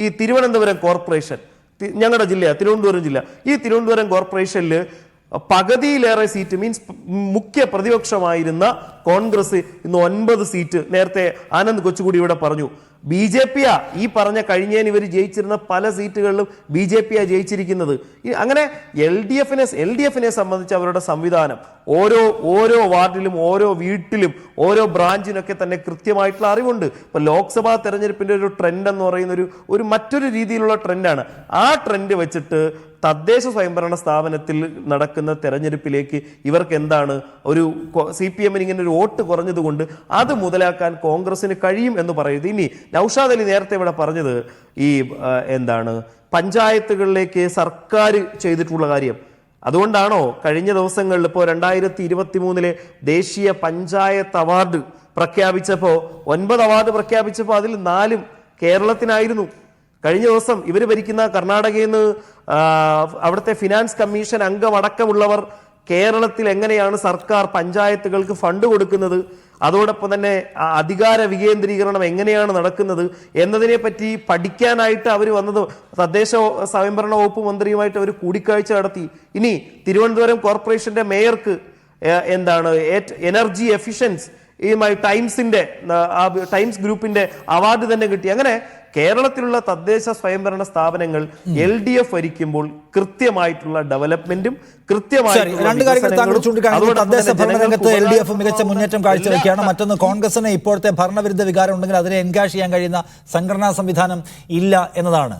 ഈ തിരുവനന്തപുരം കോർപ്പറേഷൻ, ഞങ്ങളുടെ ജില്ല തിരുവനന്തപുരം ജില്ല, ഈ തിരുവനന്തപുരം കോർപ്പറേഷനിൽ പകുതിയിലേറെ സീറ്റ്, മീൻസ് മുഖ്യ പ്രതിപക്ഷമായിരുന്ന കോൺഗ്രസ് ഇന്ന് 9 സീറ്റ്, നേരത്തെ ആനന്ദ് കൊച്ചുകൂടി ഇവിടെ പറഞ്ഞു, BJP ഈ പറഞ്ഞ കഴിഞ്ഞേന് ഇവർ ജയിച്ചിരുന്ന പല സീറ്റുകളിലും BJP ജയിച്ചിരിക്കുന്നത്. അങ്ങനെ എൽ ഡി എഫിനെ സംബന്ധിച്ച് അവരുടെ സംവിധാനം ഓരോ വാർഡിലും ഓരോ വീട്ടിലും ഓരോ ബ്രാഞ്ചിനൊക്കെ തന്നെ കൃത്യമായിട്ടുള്ള അറിവുണ്ട്. ഇപ്പൊ ലോക്സഭാ തെരഞ്ഞെടുപ്പിന്റെ ഒരു ട്രെൻഡ് എന്ന് പറയുന്ന ഒരു മറ്റൊരു രീതിയിലുള്ള ട്രെൻഡാണ്. ആ ട്രെൻഡ് വെച്ചിട്ട് തദ്ദേശ സ്വയംഭരണ സ്ഥാപനത്തിൽ നടക്കുന്ന തെരഞ്ഞെടുപ്പിലേക്ക് ഇവർക്ക് എന്താണ് ഒരു CPM-ന് ഇങ്ങനെ ഒരു വോട്ട് കുറഞ്ഞതുകൊണ്ട് അത് മുതലാക്കാൻ കോൺഗ്രസിന് കഴിയും എന്ന് പറയുന്നത്. ഇനി നൗഷാദ് അലി നേരത്തെ ഇവിടെ പറഞ്ഞത് ഈ എന്താണ് പഞ്ചായത്തുകളിലേക്ക് സർക്കാർ ചെയ്തിട്ടുള്ള കാര്യം, അതുകൊണ്ടാണോ കഴിഞ്ഞ ദിവസങ്ങളിൽ ഇപ്പോൾ 2023 ദേശീയ പഞ്ചായത്ത് അവാർഡ് പ്രഖ്യാപിച്ചപ്പോൾ 9 അവാർഡ് പ്രഖ്യാപിച്ചപ്പോൾ അതിൽ 4 കേരളത്തിനായിരുന്നു. കഴിഞ്ഞ ദിവസം ഇവർ ഭരിക്കുന്ന കർണാടകയിൽ നിന്ന് അവിടുത്തെ ഫിനാൻസ് കമ്മീഷൻ അംഗമടക്കമുള്ളവർ കേരളത്തിൽ എങ്ങനെയാണ് സർക്കാർ പഞ്ചായത്തുകൾക്ക് ഫണ്ട് കൊടുക്കുന്നത്, അതോടൊപ്പം തന്നെ അധികാര വികേന്ദ്രീകരണം എങ്ങനെയാണ് നടക്കുന്നത് എന്നതിനെ പറ്റി പഠിക്കാനായിട്ട് അവർ വന്നത് തദ്ദേശ സ്വയംഭരണ വകുപ്പ് മന്ത്രിയുമായിട്ട് അവർ കൂടിക്കാഴ്ച നടത്തി. ഇനി തിരുവനന്തപുരം കോർപ്പറേഷന്റെ മേയർക്ക് എന്താണ് എനർജി എഫിഷ്യൻസ് ടൈംസ് ഗ്രൂപ്പിന്റെ അവാർഡ് തന്നെ കിട്ടി. അങ്ങനെ കേരളത്തിലുള്ള തദ്ദേശ സ്വയംഭരണ സ്ഥാപനങ്ങൾ LDF ഭരിക്കുമ്പോൾ കൃത്യമായിട്ടുള്ള ഡെവലപ്മെന്റും LDF മികച്ച മുന്നേറ്റം കാഴ്ചവെക്കുകയാണ്. മറ്റൊന്ന്, കോൺഗ്രസിന് ഇപ്പോഴത്തെ ഭരണവിരുദ്ധ വികാരം ഉണ്ടെങ്കിൽ അതിനെ എൻകാഷ് ചെയ്യാൻ കഴിയുന്ന സംഘടനാ സംവിധാനം ഇല്ല എന്നതാണ്.